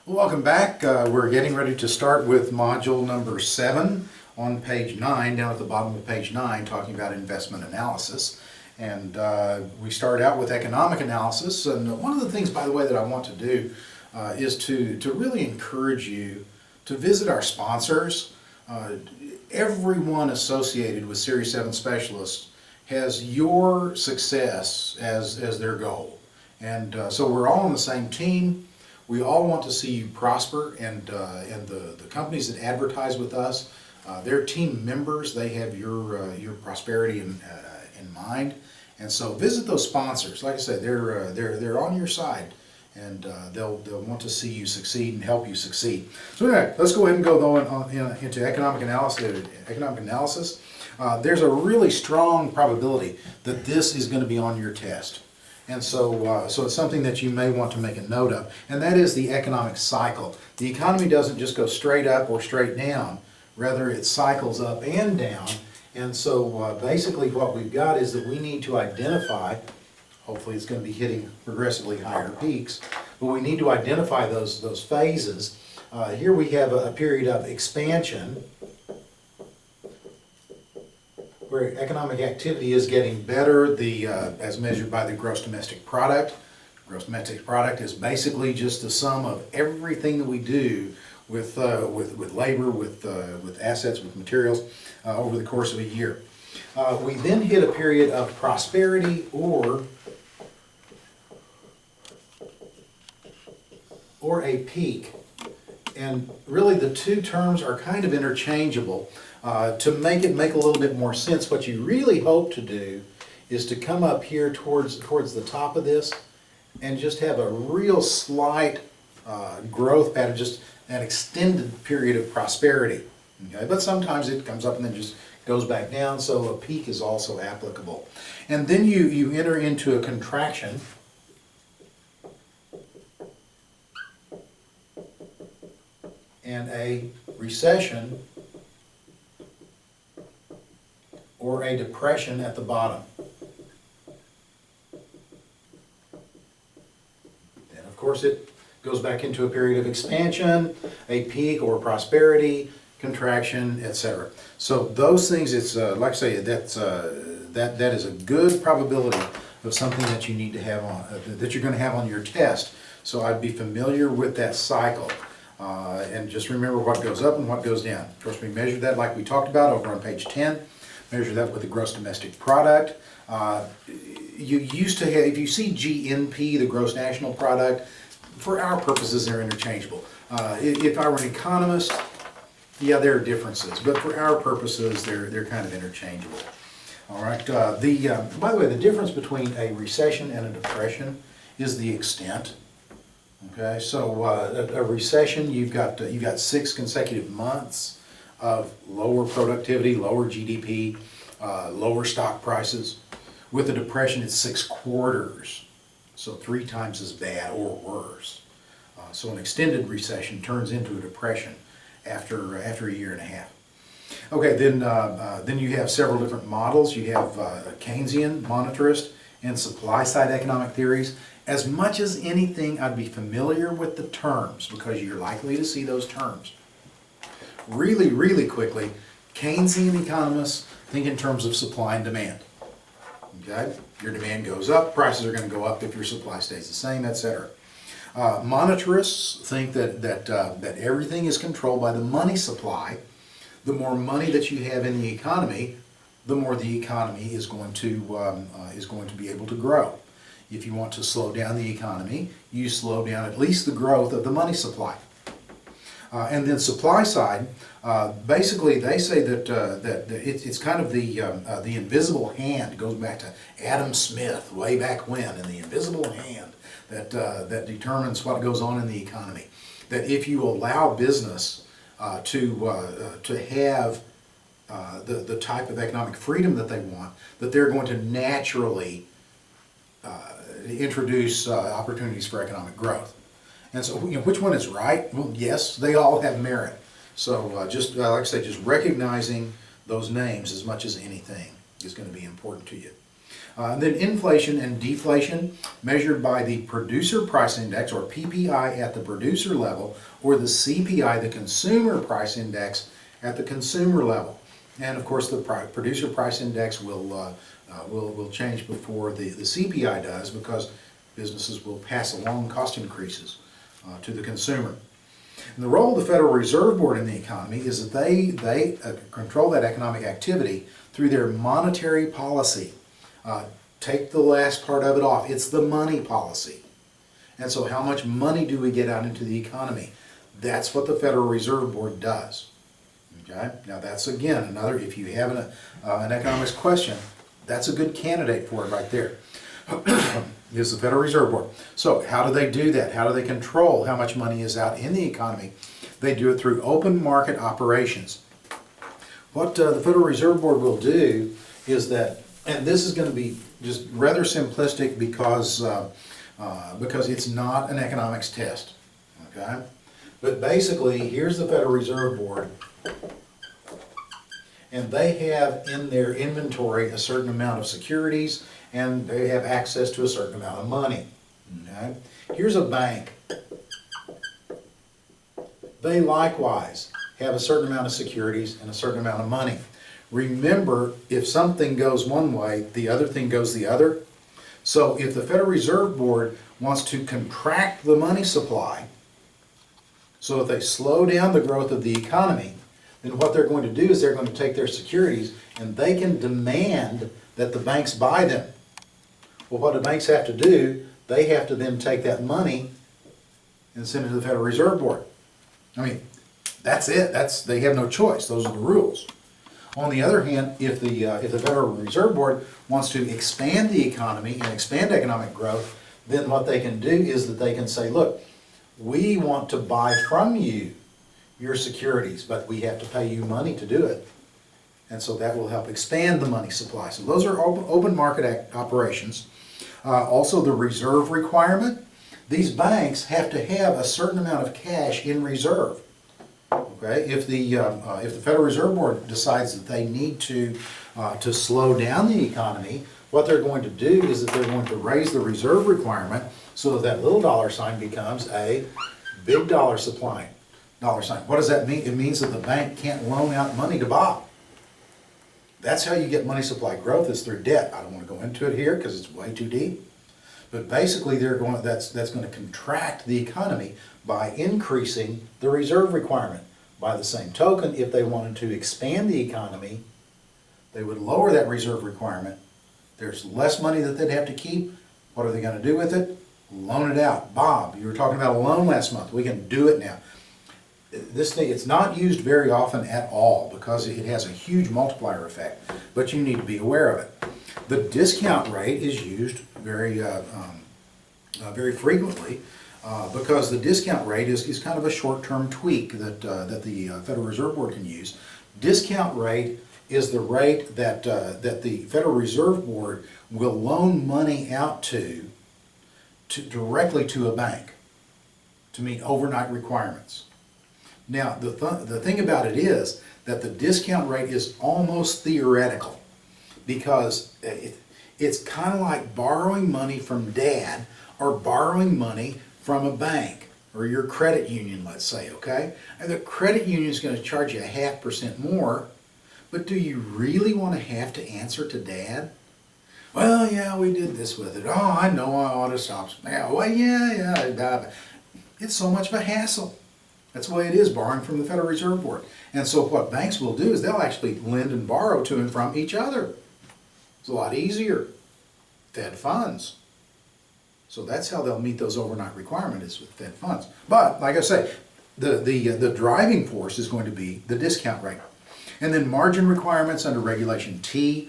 Welcome back. We're getting ready to start with module number 7 on page 9, down at the bottom of page 9, talking about investment analysis. And we start out with economic analysis. And one of the things, by the way, that I want to do is to really encourage you to visit our sponsors. Everyone associated with Series 7 Specialists has your success as their goal. And so we're all on the same team. We all want to see you prosper, and the companies that advertise with us, they're team members. They have your prosperity in mind, and so visit those sponsors. Like I said, they're on your side, and they'll want to see you succeed and help you succeed. So anyway, let's go ahead and go into economic analysis. There's a really strong probability that this is going to be on your test. And so it's something that you may want to make a note of, and that is the economic cycle. The economy doesn't just go straight up or straight down, rather it cycles up and down. And so basically what we've got is that we need to identify, hopefully it's going to be hitting progressively higher peaks, but we need to identify those phases. Here we have a period of expansion, where economic activity is getting better, as measured by the gross domestic product. Gross domestic product is basically just the sum of everything that we do with labor, with assets, with materials over the course of a year. We then hit a period of prosperity or a peak. And really the two terms are kind of interchangeable. To make it make a little bit more sense, what you really hope to do is to come up here towards the top of this and just have a real slight growth pattern, just an extended period of prosperity. Okay? But sometimes it comes up and then just goes back down, so a peak is also applicable. And then you enter into a contraction. And a recession or a depression at the bottom. Then of course it goes back into a period of expansion, a peak or prosperity, contraction, etc. So those things, it's like I say, that is a good probability of something that you need to have on that you're going to have on your test. So I'd be familiar with that cycle. And just remember what goes up and what goes down. Of course, we measured that like we talked about over on page 10. Measure that with the gross domestic product. You used to have, if you see GNP, the gross national product, for our purposes they're interchangeable. If I were an economist, yeah, there are differences, but for our purposes they're kind of interchangeable. All right. By the way, the difference between a recession and a depression is the extent. Okay, so a recession, you've got 6 consecutive months of lower productivity, lower GDP, lower stock prices. With a depression, it's 6 quarters, so 3 times as bad or worse. So an extended recession turns into a depression after a year and a half. Okay, then you have several different models. You have Keynesian, Monetarist, and supply-side economic theories. As much as anything, I'd be familiar with the terms because you're likely to see those terms. Really, really quickly, Keynesian economists think in terms of supply and demand. Okay? Your demand goes up, prices are going to go up if your supply stays the same, etc. Monetarists think that everything is controlled by the money supply. The more money that you have in the economy, the more the economy is going to be able to grow. If you want to slow down the economy, you slow down at least the growth of the money supply. And then supply side, basically they say that it's kind of the invisible hand. It goes back to Adam Smith way back when, and the invisible hand that determines what goes on in the economy. That if you allow business to have the type of economic freedom that they want, that they're going to naturally introduce opportunities for economic growth. And so, which one is right? Well, yes, they all have merit. So just like I say, just recognizing those names as much as anything is going to be important to you. Then inflation and deflation, measured by the producer price index, or PPI, at the producer level, or the CPI, the consumer price index, at the consumer level. And of course, the producer price index will change before the CPI does, because businesses will pass along cost increases to the consumer. And the role of the Federal Reserve Board in the economy is that they control that economic activity through their monetary policy. Take the last part of it off. It's the money policy. And so how much money do we get out into the economy? That's what the Federal Reserve Board does. Okay? Now that's, again, another, if you have an economics question, that's a good candidate for it right there. Is the Federal Reserve Board. So how do they do that? How do they control how much money is out in the economy? They do it through open market operations. What the Federal Reserve Board will do is that, and this is going to be just rather simplistic because it's not an economics test, okay? But basically, here's the Federal Reserve Board, and they have in their inventory a certain amount of securities, and they have access to a certain amount of money. Okay? Here's a bank. They likewise have a certain amount of securities and a certain amount of money. Remember, if something goes one way, the other thing goes the other. So if the Federal Reserve Board wants to contract the money supply, so if they slow down the growth of the economy, then what they're going to do is they're going to take their securities and they can demand that the banks buy them. Well, what the banks have to do, they have to then take that money and send it to the Federal Reserve Board. I mean, that's it. They have no choice. Those are the rules. On the other hand, if the Federal Reserve Board wants to expand the economy and expand economic growth, then what they can do is that they can say, look, we want to buy from you your securities, but we have to pay you money to do it. And so that will help expand the money supply. So those are open market operations. Also the reserve requirement. These banks have to have a certain amount of cash in reserve. Okay, if the Federal Reserve Board decides that they need to slow down the economy, what they're going to do is that they're going to raise the reserve requirement so that that little dollar sign becomes a big dollar sign. What does that mean? It means that the bank can't loan out money to Bob. That's how you get money supply growth, is through debt. I don't want to go into it here because it's way too deep. But basically that's going to contract the economy by increasing the reserve requirement. By the same token, if they wanted to expand the economy, they would lower that reserve requirement. There's less money that they'd have to keep. What are they going to do with it? Loan it out. Bob, you were talking about a loan last month. We can do it now. This thing, it's not used very often at all because it has a huge multiplier effect, but you need to be aware of it. The discount rate is used very frequently because the discount rate is kind of a short-term tweak that the Federal Reserve Board can use. Discount rate is the rate that the Federal Reserve Board will loan money out to directly to a bank to meet overnight requirements. Now, the thing about it is that the discount rate is almost theoretical because it's kind of like borrowing money from Dad or borrowing money from a bank or your credit union, let's say, okay? And the credit union is going to charge you 0.5% more, but do you really want to have to answer to Dad? Well, yeah, we did this with it. Oh, I know I ought to stop. Yeah, well, yeah. It's so much of a hassle. That's the way it is borrowing from the Federal Reserve Board. And so what banks will do is they'll actually lend and borrow to and from each other. It's a lot easier. Fed funds. So that's how they'll meet those overnight requirements, is with Fed funds. But, like I say, the driving force is going to be the discount rate. And then margin requirements under Regulation T.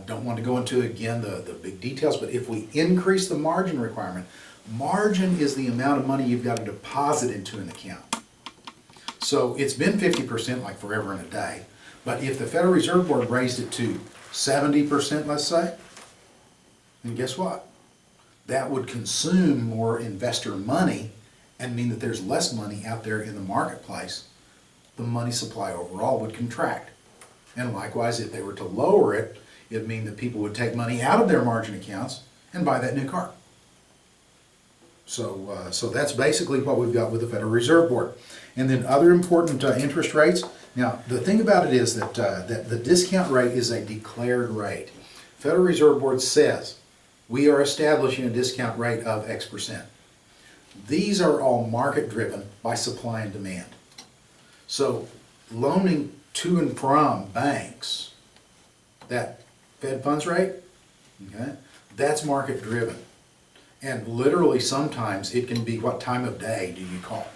Don't want to go into, again, the big details, but if we increase the margin requirement, margin is the amount of money you've got to deposit into an account. So it's been 50% like forever and a day, but if the Federal Reserve Board raised it to 70%, let's say, then guess what? That would consume more investor money and mean that there's less money out there in the marketplace. The money supply overall would contract. And likewise, if they were to lower it, It'd mean that people would take money out of their margin accounts and buy that new car. So that's basically what we've got with the Federal Reserve Board. And then other important interest rates. Now, the thing about it is that, that the discount rate is a declared rate. Federal Reserve Board says, we are establishing a discount rate of X%. These are all market driven by supply and demand. So loaning to and from banks, that Fed funds rate, okay, that's market driven. And literally sometimes it can be what time of day do you call.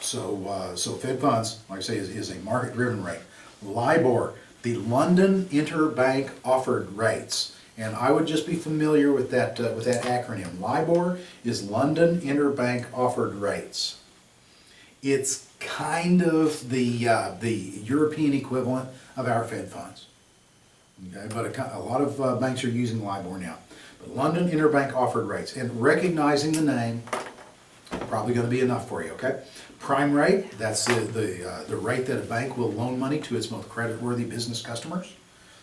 So Fed funds, like I say, is a market driven rate. LIBOR, the London Interbank Offered Rates. And I would just be familiar with that acronym. LIBOR is London Interbank Offered Rates. It's kind of the European equivalent of our Fed funds. Okay, but a lot of banks are using LIBOR now. But London Interbank Offered Rates, and recognizing the name, probably going to be enough for you. Okay, prime rate, that's the rate that a bank will loan money to its most creditworthy business customers.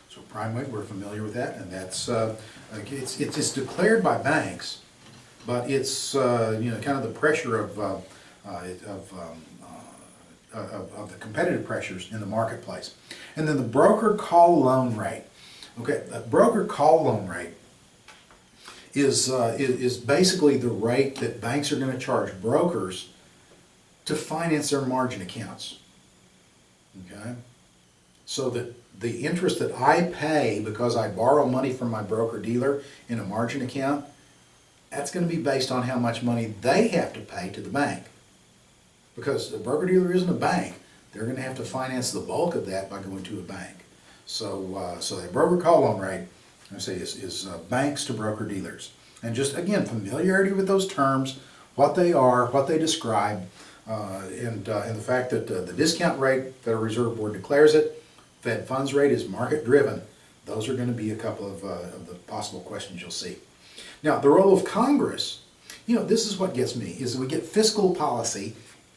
So prime rate, we're familiar with that, and that's it's declared by banks, but it's kind of the pressure of the competitive pressures in the marketplace. And then the broker call loan rate. Okay, the broker call loan rate is basically the rate that banks are going to charge brokers to finance their margin accounts. Okay, so that the interest that I pay because I borrow money from my broker dealer in a margin account, that's going to be based on how much money they have to pay to the bank. Because the broker dealer isn't a bank, they're going to have to finance the bulk of that by going to a bank. So that broker call loan rate, I say, is banks to broker dealers. And just again, familiarity with those terms, what they are, what they describe, and the fact that the discount rate, Federal Reserve Board declares it, Fed funds rate is market driven. Those are going to be a couple of the possible questions you'll see. Now, the role of Congress, this is what gets me, is we get fiscal policy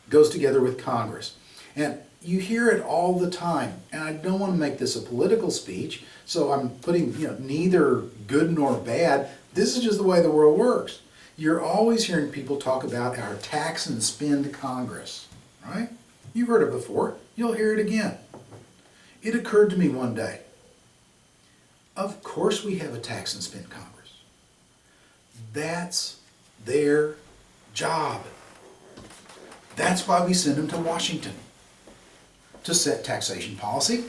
goes together with Congress. And you hear it all the time, and I don't want to make this a political speech, so I'm putting neither good nor bad. This is just the way the world works. You're always hearing people talk about our tax and spend Congress, right? You've heard it before. You'll hear it again. It occurred to me one day, of course we have a tax and spend Congress. That's their job. That's why we send them to Washington, to set taxation policy,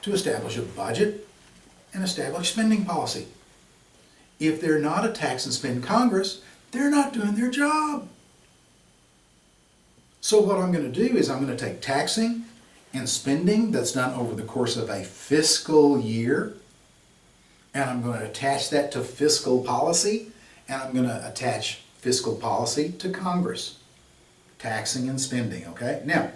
to establish a budget, and establish spending policy. If they're not a tax and spend Congress, they're not doing their job. So what I'm going to do is I'm going to take taxing and spending that's done over the course of a fiscal year, and I'm going to attach that to fiscal policy, and I'm going to attach fiscal policy to Congress. Taxing and spending, okay? Now,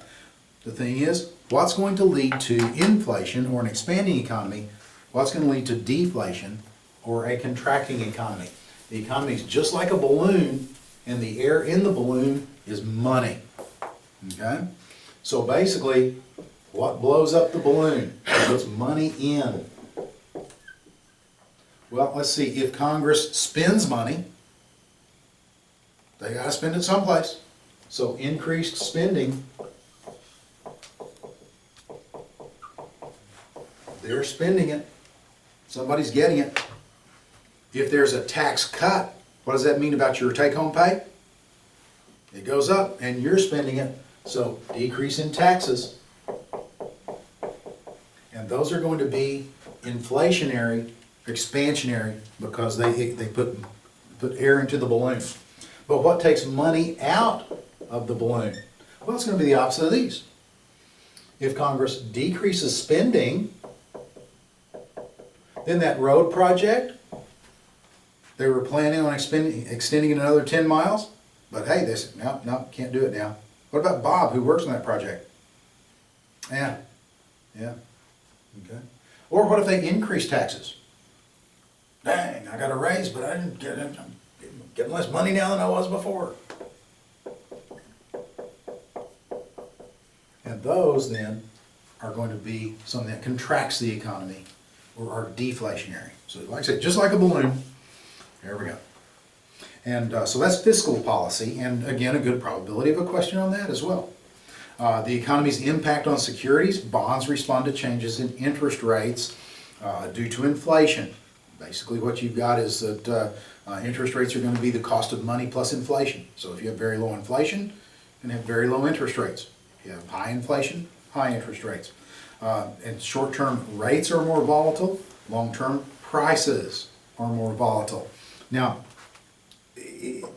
the thing is, what's going to lead to inflation or an expanding economy? What's going to lead to deflation or a contracting economy? The economy is just like a balloon, and the air in the balloon is money, okay? So basically, what blows up the balloon? Puts money in. Well, let's see, if Congress spends money, they got to spend it someplace. So increased spending, they're spending it. Somebody's getting it. If there's a tax cut, what does that mean about your take-home pay? It goes up and you're spending it. So decrease in taxes. And those are going to be inflationary, expansionary, because they put air into the balloon. But what takes money out of the balloon? Well, it's going to be the opposite of these. If Congress decreases spending, then that road project, they were planning on extending it another 10 miles, but hey, they said, no, can't do it now. What about Bob, who works on that project? Yeah, okay. Or what if they increase taxes? Dang, I got a raise, but I didn't get it. I'm getting less money now than I was before. And those then are going to be something that contracts the economy or are deflationary. So like I said, just like a balloon, there we go. And so that's fiscal policy, and again, a good probability of a question on that as well. The economy's impact on securities. Bonds respond to changes in interest rates due to inflation. Basically what you've got is that interest rates are going to be the cost of money plus inflation. So if you have very low inflation, you're going to have very low interest rates. If you have high inflation, high interest rates. And short-term rates are more volatile, long-term prices are more volatile. Now,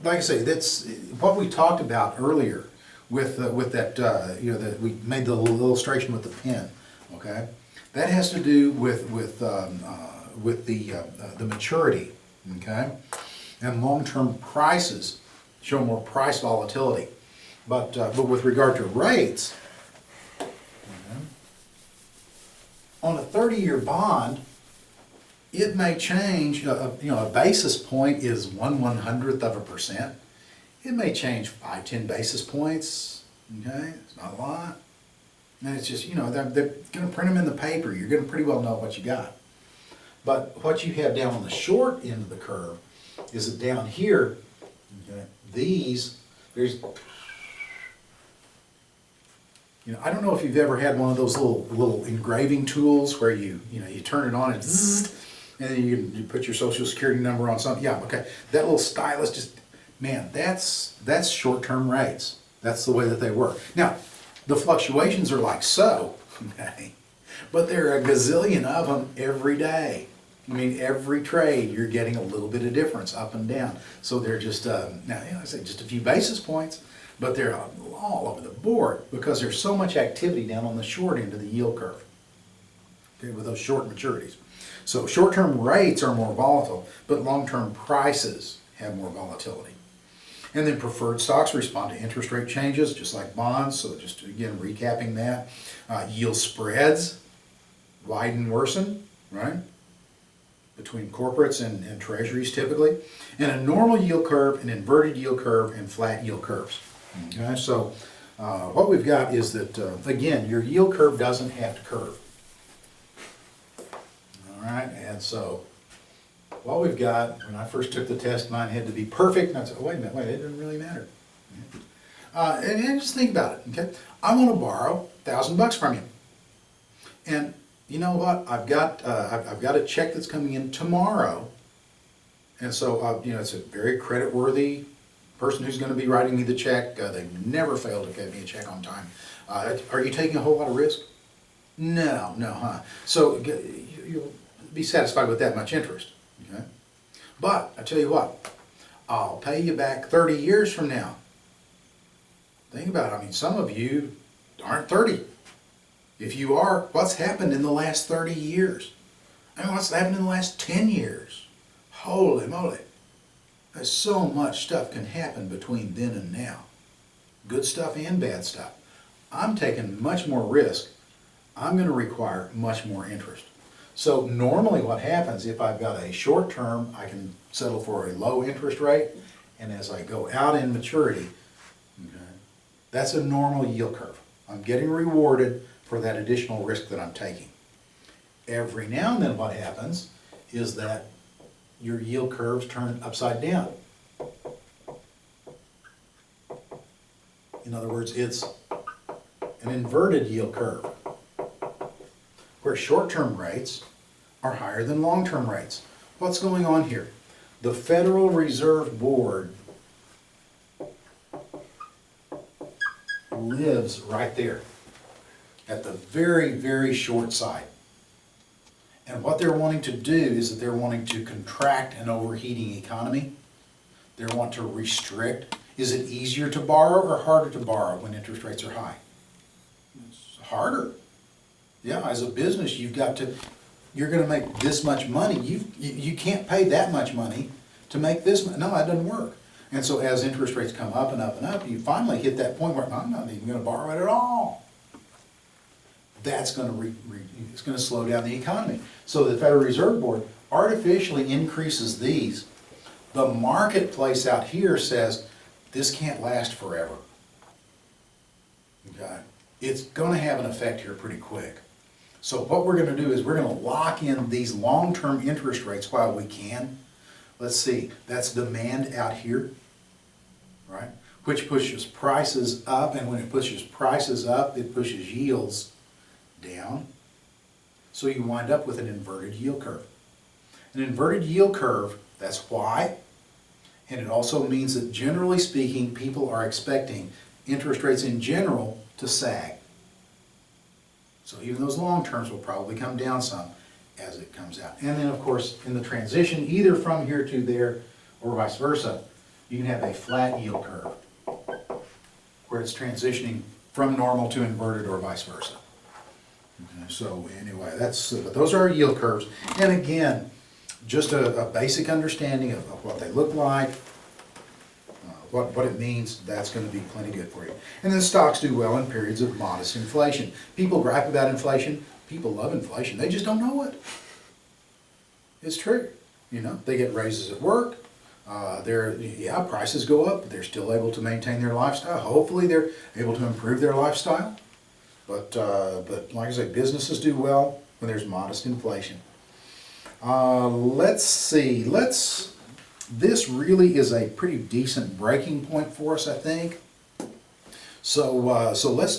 like I say, that's what we talked about earlier with that, that we made the little illustration with the pen, okay? That has to do with the maturity, okay? And long-term prices show more price volatility. But with regard to rates, on a 30-year bond, it may change. A basis point is 1/100th%. It may change 5-10 basis points. Okay, it's not a lot. And it's just they're going to print them in the paper. You're going to pretty well know what you got. But what you have down on the short end of the curve is that down here, okay, there's. I don't know if you've ever had one of those little engraving tools where you turn it on and zzz, and then you put your social security number on something. Yeah, okay. That little stylus that's short-term rates. That's the way that they work. Now, the fluctuations are like so, okay? But there are a gazillion of them every day. I mean, every trade you're getting a little bit of difference up and down. So they're just I say just a few basis points. But they're all over the board because there's so much activity down on the short end of the yield curve, okay, with those short maturities. So short-term rates are more volatile, but long-term prices have more volatility. And then preferred stocks respond to interest rate changes, just like bonds. So just again, recapping that. Yield spreads widen, worsen, right? Between corporates and treasuries typically. And a normal yield curve, an inverted yield curve, and flat yield curves. Okay, so what we've got is that, again, your yield curve doesn't have to curve. All right, and so what we've got, when I first took the test, mine had to be perfect, and I said, oh, wait a minute, it doesn't really matter. And just think about it, okay? I want to borrow $1,000 from you. And you know what? I've got a check that's coming in tomorrow, and so it's a very creditworthy person who's going to be writing me the check. They've never failed to give me a check on time. Are you taking a whole lot of risk? No, huh? So you'll be satisfied with that much interest, okay? But I tell you what, I'll pay you back 30 years from now. Think about it. I mean, some of you aren't 30. If you are, what's happened in the last 30 years? I mean, what's happened in the last 10 years? Holy moly. There's so much stuff can happen between then and now. Good stuff and bad stuff. I'm taking much more risk. I'm going to require much more interest. So normally what happens, if I've got a short term, I can settle for a low interest rate, and as I go out in maturity, okay, that's a normal yield curve. I'm getting rewarded for that additional risk that I'm taking. Every now and then what happens is that your yield curves turn upside down. In other words, it's an inverted yield curve, where short-term rates are higher than long-term rates. What's going on here? The Federal Reserve Board lives right there at the very, very short side. And what they're wanting to do is that they're wanting to contract an overheating economy. They want to restrict. Is it easier to borrow or harder to borrow when interest rates are high? It's harder. Yeah, as a business, you're going to make this much money. You can't pay that much money to make this money. No, that doesn't work. And so as interest rates come up and up and up, you finally hit that point where I'm not even going to borrow it at all. That's going to it's going to slow down the economy. So the Federal Reserve Board artificially increases these. The marketplace out here says this can't last forever. Okay, it's going to have an effect here pretty quick. So what we're gonna do is we're gonna lock in these long-term interest rates while we can. Let's see, that's demand out here, right? Which pushes prices up, and when it pushes prices up, it pushes yields down. So you wind up with an inverted yield curve. An inverted yield curve, that's why, and it also means that generally speaking, people are expecting interest rates in general to sag. So even those long terms will probably come down some as it comes out. And then of course, in the transition, either from here to there or vice versa, you can have a flat yield curve where it's transitioning from normal to inverted or vice versa. Okay, so anyway, but those are our yield curves. And again, just a basic understanding of what they look like, what it means, that's going to be plenty good for you. And then stocks do well in periods of modest inflation. People gripe about inflation. People love inflation. They just don't know it. It's true. You know, they get raises at work. Prices go up, but they're still able to maintain their lifestyle. Hopefully they're able to improve their lifestyle. But like I say, businesses do well when there's modest inflation. Let's see. This really is a pretty decent breaking point for us, I think. So let's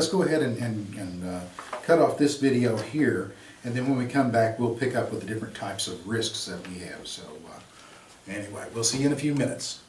go ahead and cut off this video here, and then when we come back, we'll pick up with the different types of risks that we have. So anyway, we'll see you in a few minutes.